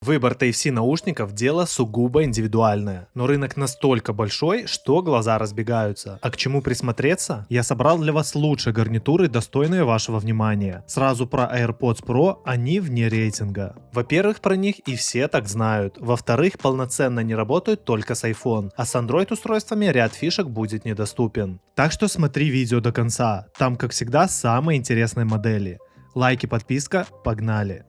Выбор Type-C наушников – дело сугубо индивидуальное, но рынок настолько большой, что глаза разбегаются. А к чему присмотреться? Я собрал для вас лучшие гарнитуры, достойные вашего внимания. Сразу про AirPods Pro, они вне рейтинга. Во-первых, про них и все так знают. Во-вторых, полноценно не работают только с iPhone, а с Android устройствами ряд фишек будет недоступен. Так что смотри видео до конца, там как всегда самые интересные модели. Лайки, подписка, погнали!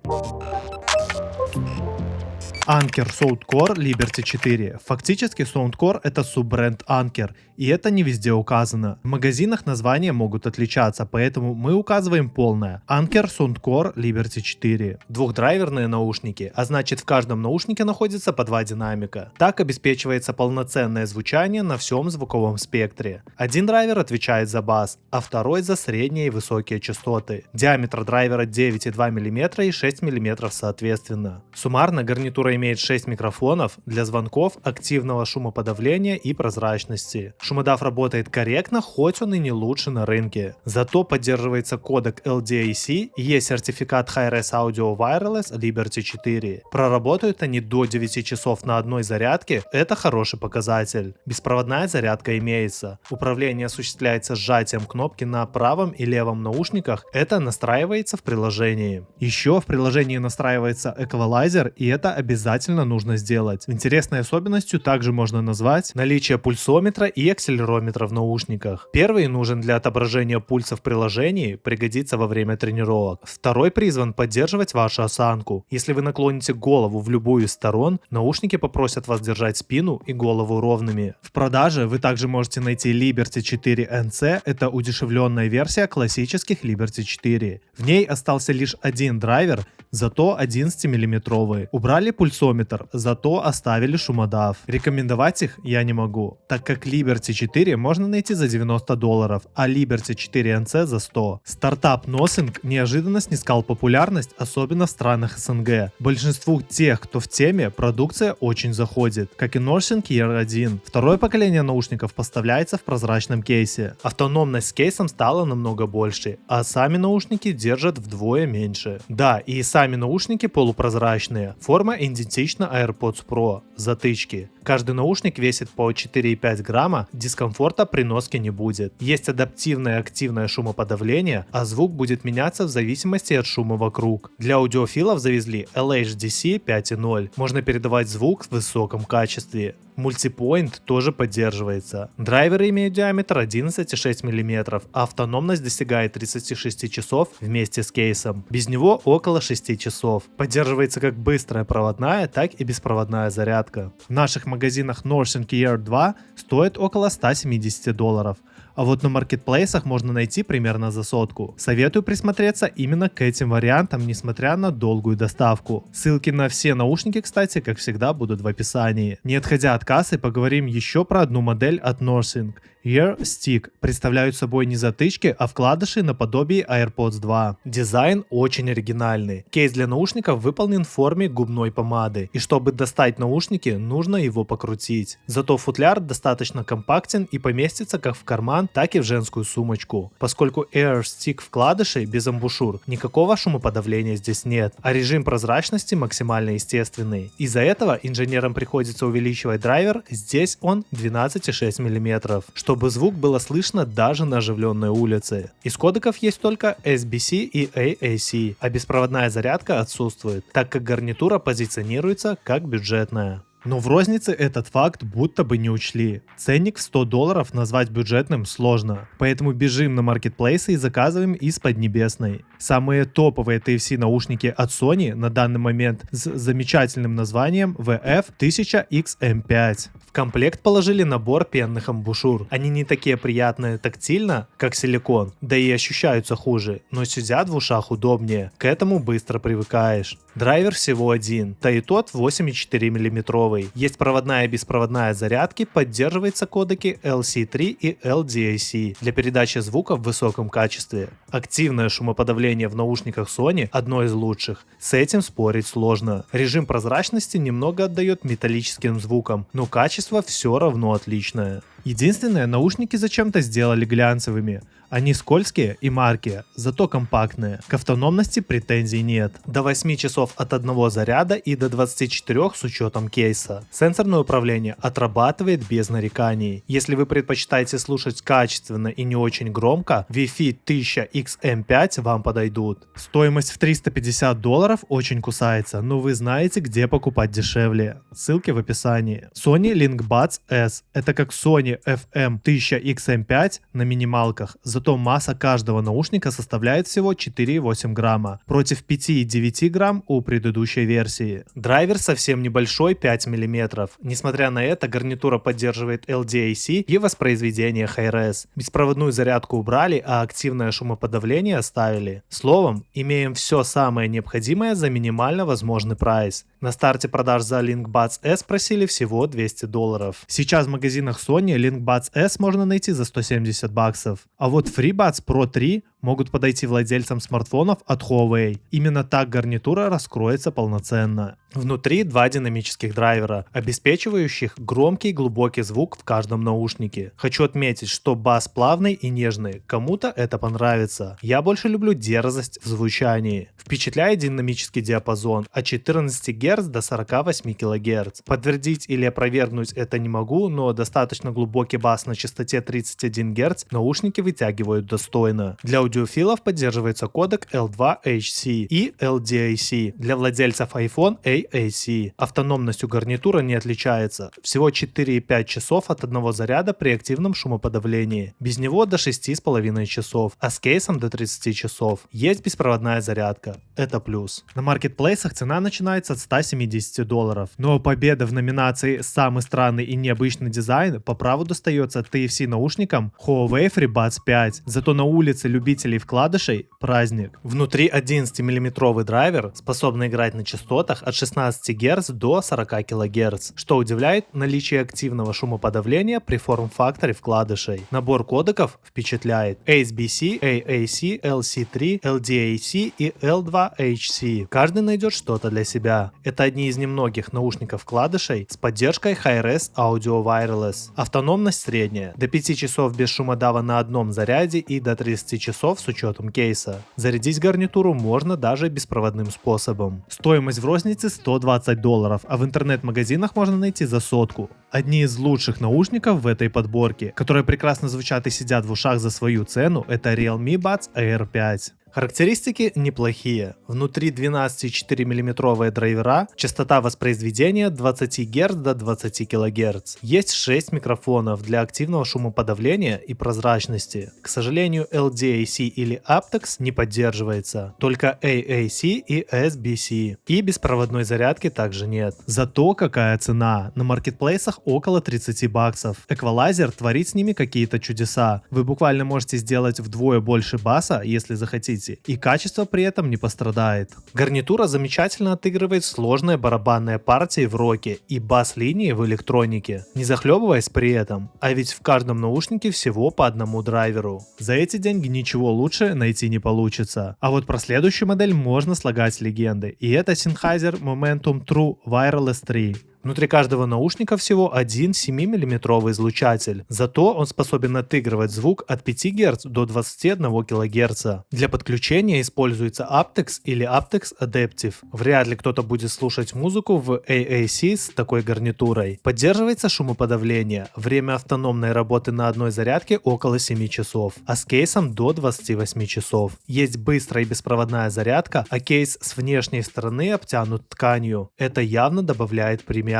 Anker Soundcore Liberty 4. Фактически Soundcore это суббренд Anker, и это не везде указано. В магазинах названия могут отличаться, поэтому мы указываем полное. Anker Soundcore Liberty 4. Двухдрайверные наушники, а значит в каждом наушнике находится по два динамика. Так обеспечивается полноценное звучание на всем звуковом спектре. Один драйвер отвечает за бас, а второй за средние и высокие частоты. Диаметр драйвера 9,2 мм и 6 мм соответственно. Суммарно гарнитура имеет 6 микрофонов для звонков, активного шумоподавления и прозрачности. Шумодав работает корректно, хоть он и не лучше на рынке. Зато поддерживается кодек LDAC и есть сертификат Hi-Res Audio Wireless Liberty 4. Проработают они до 9 часов на одной зарядке, это хороший показатель. Беспроводная зарядка имеется. Управление осуществляется сжатием кнопки на правом и левом наушниках, это настраивается в приложении. Еще в приложении настраивается эквалайзер, и это обязательно нужно сделать. Интересной особенностью также можно назвать наличие пульсометра и акселерометра в наушниках. Первый нужен для отображения пульса в приложении, пригодится во время тренировок. Второй призван поддерживать вашу осанку. Если вы наклоните голову в любую из сторон, наушники попросят вас держать спину и голову ровными. В продаже вы также можете найти Liberty 4 NC, это удешевленная версия классических Liberty 4. В ней остался лишь один драйвер, зато 11-мм. Убрали пульсометр, зато оставили шумодав. Рекомендовать их я не могу, так как Liberty 4 можно найти за $90, а Liberty 4 NC за 100. Стартап Nothing неожиданно снискал популярность, особенно в странах СНГ. Большинству тех, кто в теме, продукция очень заходит, как и Nothing Ear 1. Второе поколение наушников поставляется в прозрачном кейсе. Автономность с кейсом стала намного больше, а сами наушники держат вдвое меньше. Да, и сами наушники полупрозрачные. Форма идентична AirPods Pro, затычки. Каждый наушник весит по 4,5 грамма, дискомфорта при носке не будет. Есть адаптивное и активное шумоподавление, а звук будет меняться в зависимости от шума вокруг. Для аудиофилов завезли LHDC 5.0, можно передавать звук в высоком качестве. Multipoint тоже поддерживается. Драйверы имеют диаметр 11,6 мм, а автономность достигает 36 часов вместе с кейсом. Без него около 6 часов. Поддерживается как быстрая проводная, так и беспроводная зарядка. В наших магазинах Nothing Ear 2 стоит около $170. А вот на маркетплейсах можно найти примерно за 100. Советую присмотреться именно к этим вариантам, несмотря на долгую доставку. Ссылки на все наушники, кстати, как всегда, будут в описании. Не отходя от кассы, поговорим еще про одну модель от Nothing. Ear Stick представляют собой не затычки, а вкладыши наподобие AirPods 2. Дизайн очень оригинальный. Кейс для наушников выполнен в форме губной помады, и чтобы достать наушники, нужно его покрутить. Зато футляр достаточно компактен и поместится как в карман, так и в женскую сумочку. Поскольку Ear Stick вкладышей без амбушюр, никакого шумоподавления здесь нет, а режим прозрачности максимально естественный. Из-за этого инженерам приходится увеличивать драйвер, здесь он 12,6 мм, чтобы звук было слышно даже на оживленной улице. Из кодеков есть только SBC и AAC, а беспроводная зарядка отсутствует, так как гарнитура позиционируется как бюджетная. Но в рознице этот факт будто бы не учли. Ценник в $100 назвать бюджетным сложно, поэтому бежим на маркетплейсы и заказываем из Поднебесной. Самые топовые Type-C наушники от Sony на данный момент с замечательным названием VF1000XM5. В комплект положили набор пенных амбушюр. Они не такие приятные тактильно, как силикон, да и ощущаются хуже, но сидят в ушах удобнее, к этому быстро привыкаешь. Драйвер всего один, да и тот 8,4 мм. Есть проводная и беспроводная зарядки, поддерживается кодеки LC3 и LDAC для передачи звука в высоком качестве. Активное шумоподавление в наушниках Sony одно из лучших, с этим спорить сложно. Режим прозрачности немного отдает металлическим звукам, но качество все равно отличное. Единственное, наушники зачем-то сделали глянцевыми. Они скользкие и маркие, зато компактные. К автономности претензий нет. До 8 часов от одного заряда и до 24 с учетом кейса. Сенсорное управление отрабатывает без нареканий. Если вы предпочитаете слушать качественно и не очень громко, Wi-Fi 1000 XM5 вам подойдут. Стоимость в $350 очень кусается, но вы знаете, где покупать дешевле. Ссылки в описании. Sony LinkBuds S. Это как Sony FM 1000 XM5 на минималках, зато масса каждого наушника составляет всего 4,8 грамма, против 5,9 грамм у предыдущей версии. Драйвер совсем небольшой, 5 мм. Несмотря на это, гарнитура поддерживает LDAC и воспроизведение Hi-Res. Беспроводную зарядку убрали, а активное шумоподавление оставили. Словом, имеем все самое необходимое за минимально возможный прайс. На старте продаж за LinkBuds S просили всего $200. Сейчас в магазинах Sony LinkBuds S можно найти за $170. А вот FreeBuds Pro 3 могут подойти владельцам смартфонов от Huawei. Именно так гарнитура раскроется полноценно. Внутри два динамических драйвера, обеспечивающих громкий глубокий звук в каждом наушнике. Хочу отметить, что бас плавный и нежный, кому-то это понравится. Я больше люблю дерзость в звучании. Впечатляет динамический диапазон от 14 Гц до 48 кГц. Подтвердить или опровергнуть это не могу, но достаточно глубокий бас на частоте 31 Гц наушники вытягивают достойно. Для аудиофилов поддерживается кодек L2HC и LDAC. Для владельцев iPhone AAC. Автономностью гарнитура не отличается. Всего 4,5 часов от одного заряда при активном шумоподавлении. Без него до 6,5 часов, а с кейсом до 30 часов. Есть беспроводная зарядка. Это плюс. На маркетплейсах цена начинается от $170. Но победа в номинации «Самый странный и необычный дизайн» по праву достается TFC наушникам Huawei FreeBuds 5. Зато на улице любителей вкладышей праздник. Внутри 11-мм драйвер, способный играть на частотах от 16 Гц до 40 кГц, что удивляет наличие активного шумоподавления при форм-факторе вкладышей. Набор кодеков впечатляет: ASBC, AAC, LC3, LDAC и L2HC. Каждый найдет что-то для себя. Это одни из немногих наушников вкладышей с поддержкой Hi-Res Audio Wireless. Автономность средняя, до 5 часов без шумодава на одном заряде и до 30 часов с учетом кейса. Зарядить гарнитуру можно даже беспроводным способом. Стоимость в рознице $120, а в интернет-магазинах можно найти за 100. Одни из лучших наушников в этой подборке, которые прекрасно звучат и сидят в ушах за свою цену, это Realme Buds Air 5. Характеристики неплохие. Внутри 12,4 мм драйвера, частота воспроизведения 20 Гц до 20 кГц. Есть 6 микрофонов для активного шумоподавления и прозрачности. К сожалению, LDAC или aptX не поддерживается, только AAC и SBC. И беспроводной зарядки также нет. Зато какая цена? На маркетплейсах около $30. Эквалайзер творит с ними какие-то чудеса. Вы буквально можете сделать вдвое больше баса, если захотите, и качество при этом не пострадает. Гарнитура замечательно отыгрывает сложные барабанные партии в роке и бас-линии в электронике, не захлебываясь при этом, а ведь в каждом наушнике всего по одному драйверу. За эти деньги ничего лучше найти не получится. А вот про следующую модель можно слагать легенды, и это Sennheiser Momentum True Wireless 3. Внутри каждого наушника всего один 7-мм излучатель, зато он способен отыгрывать звук от 5 Гц до 21 кГц. Для подключения используется aptX или aptX Adaptive. Вряд ли кто-то будет слушать музыку в AAC с такой гарнитурой. Поддерживается шумоподавление. Время автономной работы на одной зарядке около 7 часов, а с кейсом до 28 часов. Есть быстрая и беспроводная зарядка, а кейс с внешней стороны обтянут тканью. Это явно добавляет премиальности.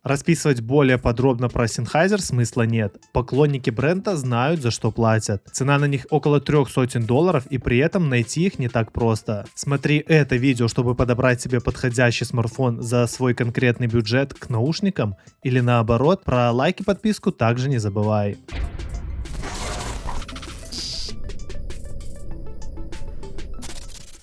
Расписывать более подробно про Sennheiser смысла нет. Поклонники бренда знают, за что платят. Цена на них около $300, и при этом найти их не так просто. Смотри это видео, чтобы подобрать себе подходящий смартфон за свой конкретный бюджет к наушникам, или наоборот, про лайк и подписку также не забывай.